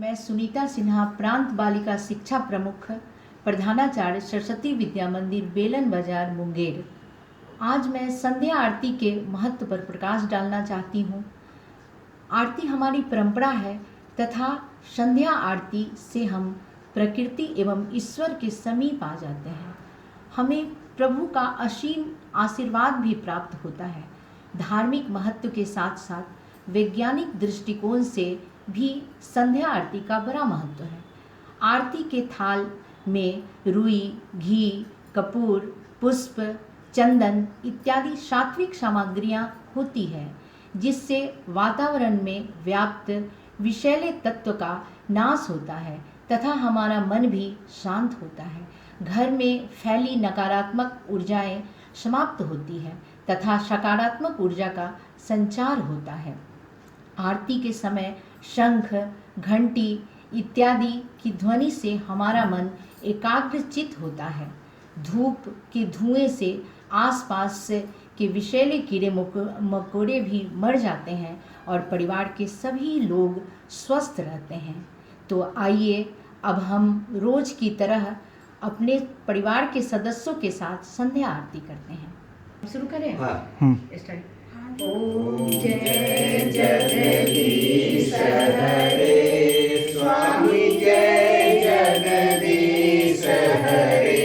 मैं सुनीता सिन्हा, प्रांत बालिका शिक्षा प्रमुख, प्रधानाचार्य, सरस्वती विद्या मंदिर, बेलन बाजार, मुंगेर। आज मैं संध्या आरती के महत्व पर प्रकाश डालना चाहती हूँ। आरती हमारी परंपरा है तथा संध्या आरती से हम प्रकृति एवं ईश्वर के समीप आ जाते हैं। हमें प्रभु का असीम आशीर्वाद भी प्राप्त होता है। धार्मिक महत्व के साथ साथ वैज्ञानिक दृष्टिकोण से भी संध्या आरती का बड़ा महत्व है। आरती के थाल में रुई, घी, कपूर, पुष्प, चंदन इत्यादि सात्विक सामग्रियां होती है, जिससे वातावरण में व्याप्त विषैले तत्व का नाश होता है तथा हमारा मन भी शांत होता है। घर में फैली नकारात्मक ऊर्जाएं समाप्त होती है तथा सकारात्मक ऊर्जा का संचार होता है। आरती के समय शंख, घंटी इत्यादि की ध्वनि से हमारा मन एकाग्रचित होता है। धूप के धुएं से आसपास के विषैले कीड़े मकोड़े भी मर जाते हैं और परिवार के सभी लोग स्वस्थ रहते हैं। तो आइए अब हम रोज की तरह अपने परिवार के सदस्यों के साथ संध्या आरती करते हैं। शुरू करें? स्टार्ट। ओम जय जगदीश हरे, स्वामी जय जगदीश हरे,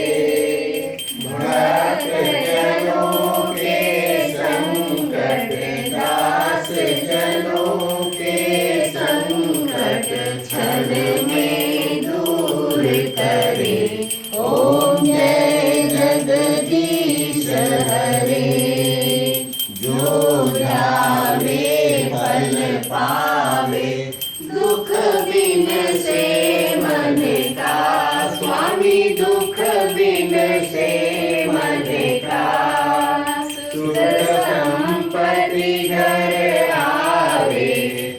भक्त जनों के संकट, दास जनों के संकट क्षण में दूर करे। ओम जय जगदीश हरे, जो ध्यावे फल पावे, दुख बिन से मन का, स्वामी दुख बिन से मन का, सुख संपत्ति घर आवे,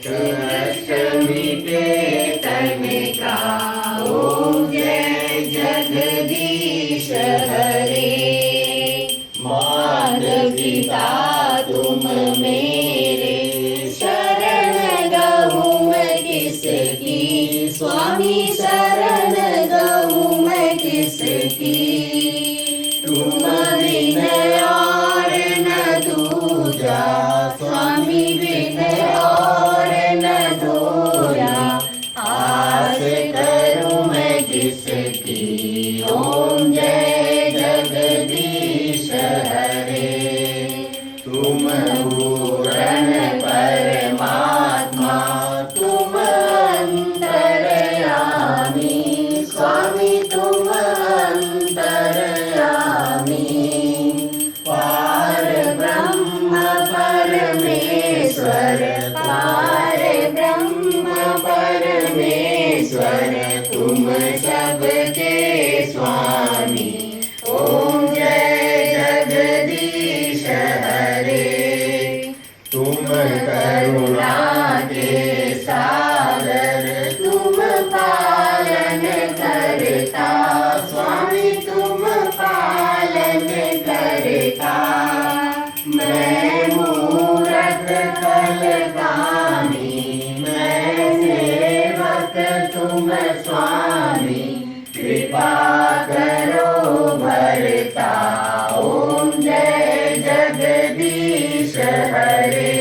कष्ट मिटे तन का। ओम जय जगदीश हरे, मात पिता तुम मेरे, शरण गहूँ मैं किसकी, स्वामी शरण गहूँ मैं किसकी, तुम बिन और न दूजा, स्वामी बिन और न दूजा, आस करूँ मैं किसकी। ओम जय जगदीश हरे, तुम पूर्ण परमात्मा, तुम अंतर्यामी, स्वामी तुम अंतर्यामी, पार ब्रह्म परमेश्वर, पार ब्रह्म परमेश्वर, तुम सबके स्वामी। ओम जय जगदीश हरे, तुम करुणा के सागर, तुम पालन करता, स्वामी तुम पालन करता, मैं मूरख फलदानी, मैं सेवक तुम स्वामी, कृपा करो भरता। ओम जय जगदीश हरे,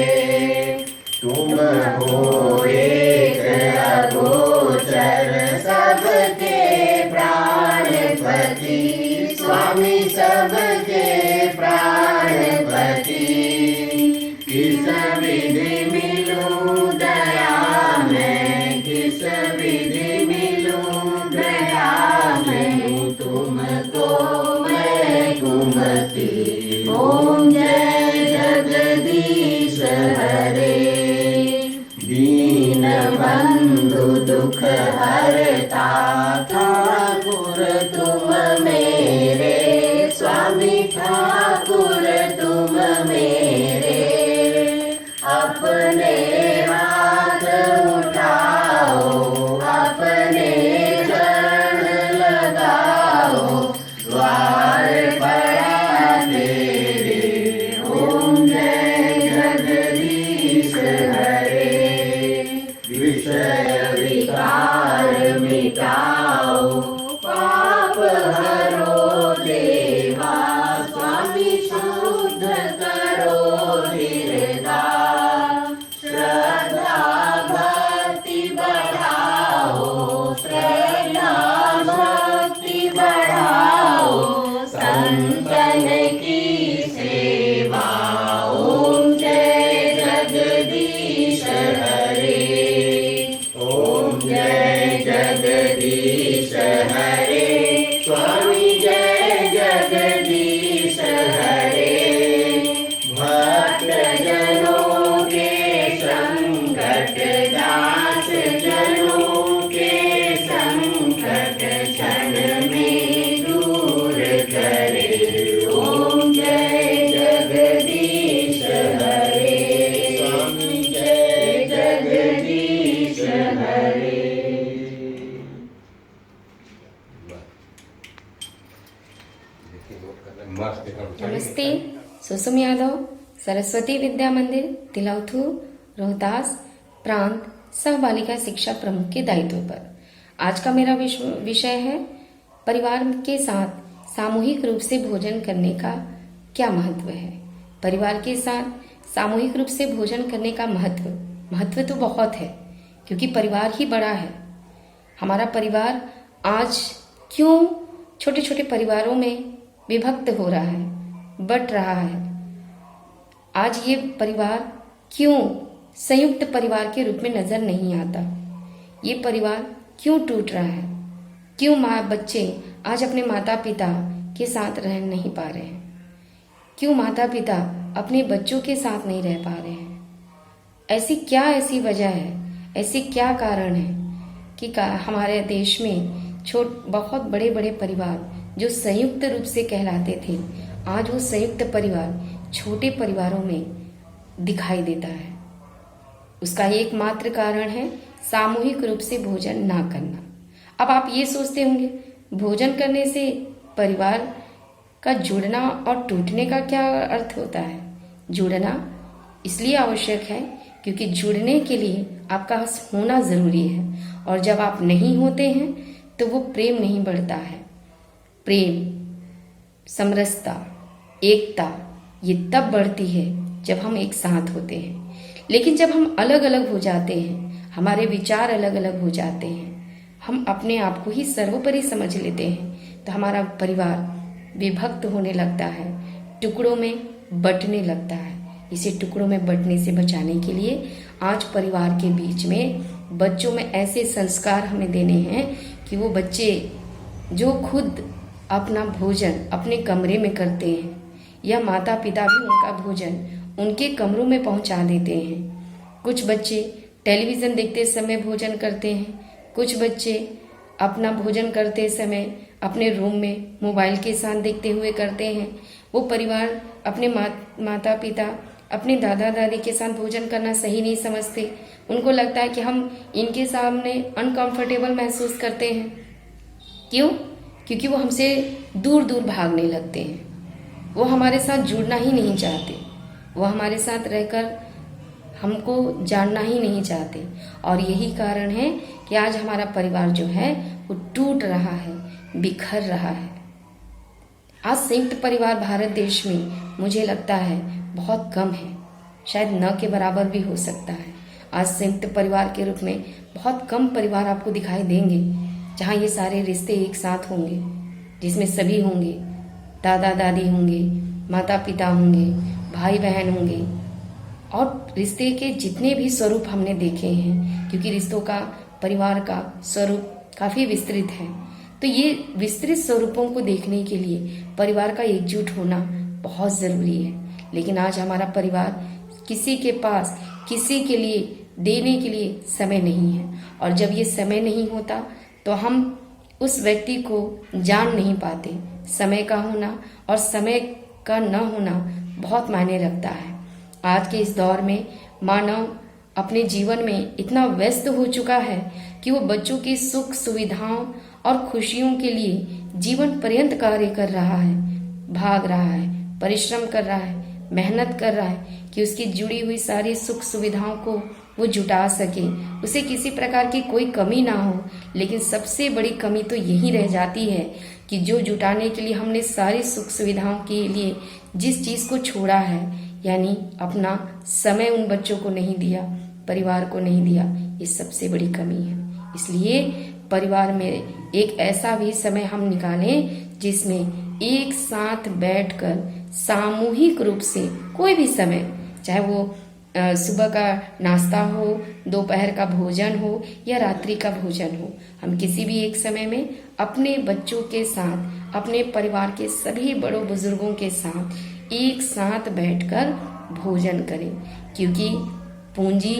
तुम हो एक अगोचर, सबके प्राणपति, स्वामी सबके प्राणपति, किस विधि मिलूं दया में, किस विधि मिलूं दया में, तुमको मैं घूमती। ओम जय जगदीश हरे, दीन बंधु दुख हरता, ठाकुर तुम मेरे, स्वामी ठाकुर तुम मेरे, अपने हाथ उठाओ, अपने चरण लगाओ, द्वार पड़ा तेरे। ओम जय जगदीश हरे, विषय विकार मिटाओ, पाप हरो देवा, स्वामी शुद्ध करो हृदय, श्रद्धा भक्ति बढ़ाओ, श्रद्धा भक्ति बढ़ाओ, संतन की सेवा। ओम जय जगदीश हरे, ओम जय जगदीश हरे, स्वामी जय जगदीश हरे। भक्त जनों के संकट, दास जनों के संकट क्षण में दूर करे। ओम जय जगदीश हरे, स्वामी जय जगदीश हरे। नमस्ते, सुषम यादव, सरस्वती विद्या मंदिर तिलौथू, रोहतास प्रांत सह बालिका शिक्षा प्रमुख के दायित्व पर। आज का मेरा विषय है परिवार के साथ सामूहिक रूप से भोजन करने का क्या महत्व है। परिवार के साथ सामूहिक रूप से भोजन करने का महत्व तो बहुत है, क्योंकि परिवार ही बड़ा है। हमारा परिवार आज क्यों छोटे छोटे परिवारों में विभक्त हो रहा है, बट रहा है। आज ये परिवार क्यों संयुक्त परिवार के रूप में नजर नहीं आता, ये परिवार क्यों टूट रहा है, क्यों माँ बच्चे आज अपने माता पिता के साथ रह नहीं पा रहे हैं, क्यों माता पिता अपने बच्चों के साथ नहीं रह पा रहे हैं। ऐसी वजह है, ऐसे क्या कारण है कि हमारे देश में बहुत बड़े बड़े परिवार जो संयुक्त रूप से कहलाते थे, आज वो संयुक्त परिवार छोटे परिवारों में दिखाई देता है। उसका एकमात्र कारण है सामूहिक रूप से भोजन ना करना। अब आप ये सोचते होंगे, भोजन करने से परिवार का जुड़ना और टूटने का क्या अर्थ होता है। जुड़ना इसलिए आवश्यक है क्योंकि जुड़ने के लिए आपका होना जरूरी है, और जब आप नहीं होते हैं तो वो प्रेम नहीं बढ़ता है। प्रेम, समरसता, एकता ये तब बढ़ती है जब हम एक साथ होते हैं। लेकिन जब हम अलग अलग हो जाते हैं, हमारे विचार अलग अलग हो जाते हैं, हम अपने आप को ही सर्वोपरि समझ लेते हैं, तो हमारा परिवार विभक्त होने लगता है, टुकड़ों में बंटने लगता है। इसे टुकड़ों में बंटने से बचाने के लिए आज परिवार के बीच में बच्चों में ऐसे संस्कार हमें देने हैं कि वो बच्चे जो खुद अपना भोजन अपने कमरे में करते हैं, या माता पिता भी उनका भोजन उनके कमरों में पहुंचा देते हैं। कुछ बच्चे टेलीविज़न देखते समय भोजन करते हैं, कुछ बच्चे अपना भोजन करते समय अपने रूम में मोबाइल के साथ देखते हुए करते हैं। वो परिवार अपने माता पिता अपने दादा दादी के साथ भोजन करना सही नहीं समझते। उनको लगता है कि हम इनके सामने अनकंफर्टेबल महसूस करते हैं। क्यों? क्योंकि वो हमसे दूर दूर भागने लगते हैं। वो हमारे साथ जुड़ना ही नहीं चाहते, वो हमारे साथ रहकर हमको जानना ही नहीं चाहते। और यही कारण है कि आज हमारा परिवार जो है वो टूट रहा है, बिखर रहा है। आज संयुक्त परिवार भारत देश में मुझे लगता है बहुत कम है, शायद न के बराबर भी हो सकता है। आज संयुक्त परिवार के रूप में बहुत कम परिवार आपको दिखाई देंगे जहाँ ये सारे रिश्ते एक साथ होंगे, जिसमें सभी होंगे, दादा दादी होंगे, माता पिता होंगे, भाई बहन होंगे, और रिश्ते के जितने भी स्वरूप हमने देखे हैं, क्योंकि रिश्तों का, परिवार का स्वरूप काफ़ी विस्तृत है। तो ये विस्तृत स्वरूपों को देखने के लिए परिवार का एकजुट होना बहुत ज़रूरी है। लेकिन आज हमारा परिवार किसी के पास किसी के लिए देने के लिए समय नहीं है, और जब ये समय नहीं होता तो हम उस व्यक्ति को जान नहीं पाते। समय का होना और समय का न होना बहुत मायने रखता है। आज के इस दौर में मानव अपने जीवन में इतना व्यस्त हो चुका है कि वो बच्चों की सुख सुविधाओं और खुशियों के लिए जीवन पर्यंत कार्य कर रहा है, भाग रहा है, परिश्रम कर रहा है, मेहनत कर रहा है, कि उसकी जुड़ी हुई सारी सुख सुविधाओं को वो जुटा सके, उसे किसी प्रकार की कोई कमी ना हो। लेकिन सबसे बड़ी कमी तो यही रह जाती है कि जो जुटाने के लिए हमने सारी सुख सुविधाओं के लिए जिस चीज़ को छोड़ा है, यानी अपना समय उन बच्चों को नहीं दिया, परिवार को नहीं दिया, ये सबसे बड़ी कमी है। इसलिए परिवार में एक ऐसा भी समय हम निकालें जिसमें एक साथ बैठकर सामूहिक रूप से कोई भी समय, चाहे वो सुबह का नाश्ता हो, दोपहर का भोजन हो या रात्रि का भोजन हो, हम किसी भी एक समय में अपने बच्चों के साथ, अपने परिवार के सभी बड़ों बुजुर्गों के साथ एक साथ बैठकर भोजन करें। क्योंकि पूंजी,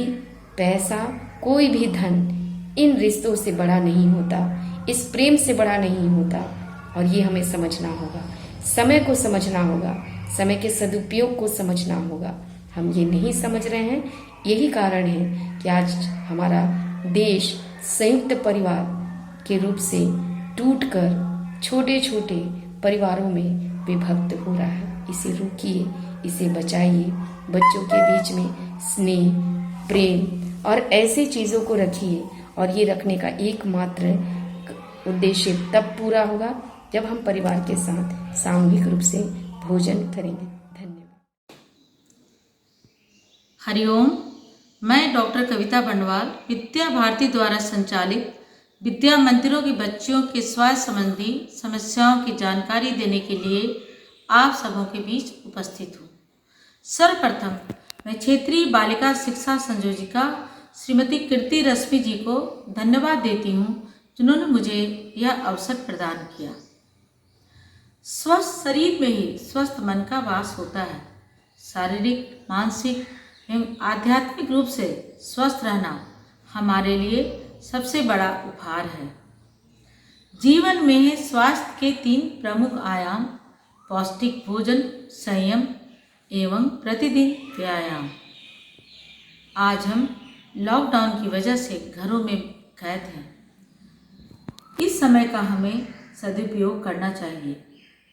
पैसा, कोई भी धन इन रिश्तों से बड़ा नहीं होता, इस प्रेम से बड़ा नहीं होता। और ये हमें समझना होगा, समय को समझना होगा, समय के सदुपयोग को समझना होगा। हम ये नहीं समझ रहे हैं, यही कारण है कि आज हमारा देश संयुक्त परिवार के रूप से टूटकर छोटे छोटे परिवारों में विभक्त हो रहा है। इसे रोकिए, इसे बचाइए, बच्चों के बीच में स्नेह, प्रेम और ऐसी चीज़ों को रखिए। और ये रखने का एकमात्र उद्देश्य तब पूरा होगा जब हम परिवार के साथ सामूहिक रूप से भोजन करेंगे। धन्यवाद। हरिओम। मैं डॉक्टर कविता बंडवाल विद्या भारती द्वारा संचालित विद्या मंदिरों के बच्चों के स्वास्थ्य संबंधी समस्याओं की जानकारी देने के लिए आप सबों के बीच उपस्थित हूँ। सर्वप्रथम मैं क्षेत्रीय बालिका शिक्षा संयोजिका श्रीमती कीर्ति रश्मि जी को धन्यवाद देती हूँ, जिन्होंने मुझे यह अवसर प्रदान किया। स्वस्थ शरीर में ही स्वस्थ मन का वास होता है। शारीरिक, मानसिक एवं आध्यात्मिक रूप से स्वस्थ रहना हमारे लिए सबसे बड़ा उपहार है। जीवन में स्वास्थ्य के 3 प्रमुख आयाम: पौष्टिक भोजन, संयम एवं प्रतिदिन व्यायाम। आज हम लॉकडाउन की वजह से घरों में कैद हैं। इस समय का हमें सदुपयोग करना चाहिए।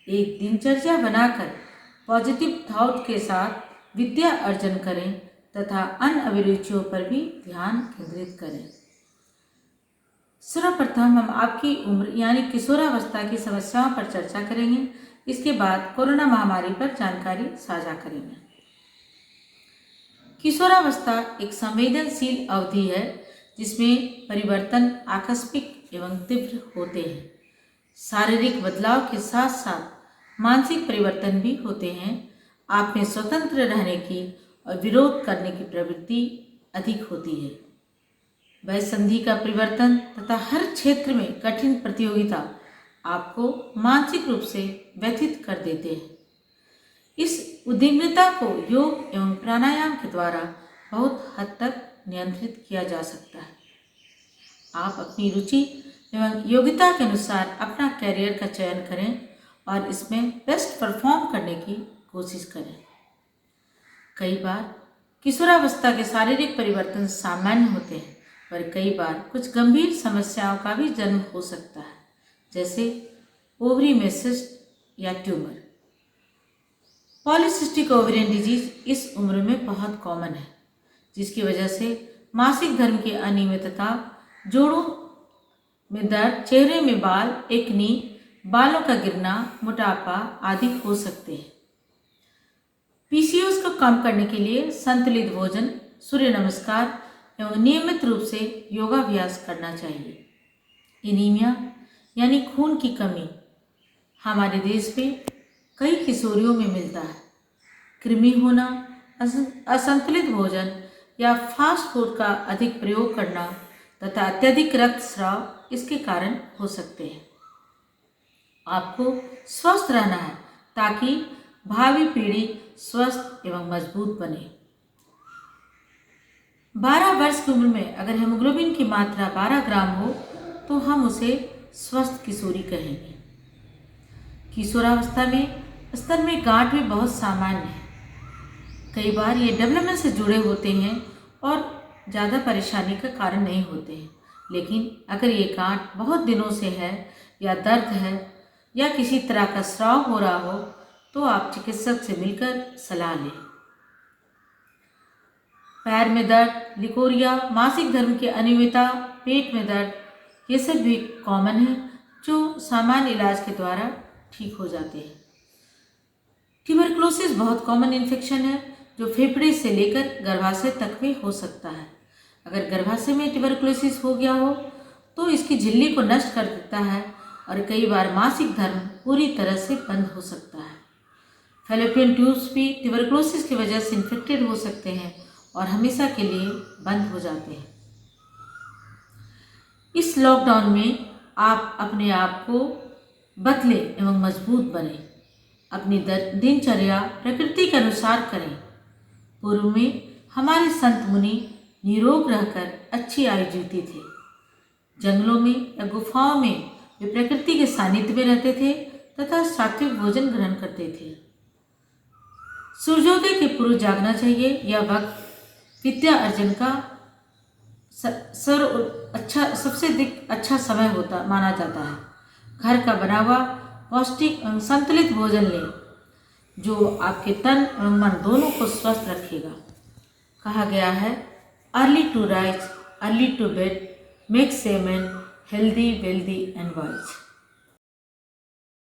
एक दिनचर्या बनाकर पॉजिटिव थॉट के साथ विद्या अर्जन करें तथा अन्य अभिरुचियों पर भी ध्यान केंद्रित करें। सर्वप्रथम हम आपकी उम्र यानी किशोरावस्था की समस्याओं पर चर्चा करेंगे। इसके बाद कोरोना महामारी पर जानकारी साझा करेंगे। किशोरावस्था एक संवेदनशील अवधि है जिसमें परिवर्तन आकस्मिक एवं तीव्र होते हैं। शारीरिक बदलाव के साथ साथ मानसिक परिवर्तन भी होते हैं। आप में स्वतंत्र रहने की और विरोध करने की प्रवृत्ति अधिक होती है। वयसंधि का परिवर्तन तथा हर क्षेत्र में कठिन प्रतियोगिता आपको मानसिक रूप से व्यथित कर देते हैं। इस उद्विग्नता को योग एवं प्राणायाम के द्वारा बहुत हद तक नियंत्रित किया जा सकता है। आप अपनी रुचि एवं योग्यता के अनुसार अपना कैरियर का चयन करें और इसमें बेस्ट परफॉर्म करने की कोशिश करें। कई बार किशोरावस्था के शारीरिक परिवर्तन सामान्य होते हैं, पर कई बार कुछ गंभीर समस्याओं का भी जन्म हो सकता है, जैसे ओवरी में सिस्ट या ट्यूमर। पॉलीसिस्टिक ओवेरियन डिजीज इस उम्र में बहुत कॉमन है, जिसकी वजह से मासिक धर्म की अनियमितता, जोड़ों में दर्द, चेहरे में बाल, एक्नी, बालों का गिरना, मोटापा आदि हो सकते हैं। पीसीओएस को कम करने के लिए संतुलित भोजन, सूर्य नमस्कार एवं नियमित रूप से योगाभ्यास करना चाहिए। एनीमिया यानी खून की कमी हमारे देश में कई किशोरियों में मिलता है। कृमि होना, असंतुलित भोजन या फास्ट फूड का अधिक प्रयोग करना तथा अत्यधिक रक्तस्राव इसके कारण हो सकते हैं। आपको स्वस्थ रहना है ताकि भावी पीढ़ी स्वस्थ एवं मजबूत बने। 12 वर्ष की उम्र में अगर हेमोग्लोबिन की मात्रा 12 ग्राम हो तो हम उसे स्वस्थ किशोरी कहेंगे। किशोरावस्था में स्तन में गांठ भी बहुत सामान्य है। कई बार ये डेवलपमेंट से जुड़े होते हैं और ज़्यादा परेशानी का कारण नहीं होते हैं, लेकिन अगर ये गांठ बहुत दिनों से है या दर्द है या किसी तरह का स्राव हो रहा हो तो आप चिकित्सक से मिलकर सलाह लें। पैर में दर्द, लिकोरिया, मासिक धर्म की अनियमितता, पेट में दर्द, ये सब भी कॉमन है जो सामान्य इलाज के द्वारा ठीक हो जाते हैं। ट्यूबरकुलोसिस बहुत कॉमन इन्फेक्शन है जो फेफड़े से लेकर गर्भाशय तक में हो सकता है। अगर गर्भाशय में ट्यूबरकुलोसिस हो गया हो तो इसकी झिल्ली को नष्ट कर देता है और कई बार मासिक धर्म पूरी तरह से बंद हो सकता है। फैलोपियन ट्यूब्स भी ट्यूबरकुलोसिस की वजह से इन्फेक्टेड हो सकते हैं और हमेशा के लिए बंद हो जाते हैं। इस लॉकडाउन में आप अपने आप को बदले एवं मजबूत बने। अपनी दिनचर्या प्रकृति के अनुसार करें। पूर्व में हमारे संत मुनि निरोग रहकर अच्छी आयु जीते थे। जंगलों में या गुफाओं में वे प्रकृति के सानिध्य में रहते थे तथा सात्विक भोजन ग्रहण करते थे। सूर्योदय के पूर्व जागना चाहिए। यह वक्त विद्या अर्जन का सबसे अधिक अच्छा समय माना जाता है। घर का बना हुआ पौष्टिक एवं संतुलित भोजन लें जो आपके तन एवं मन दोनों को स्वस्थ रखेगा। कहा गया है, early to rise, early to bed, makes a man healthy, wealthy and wise.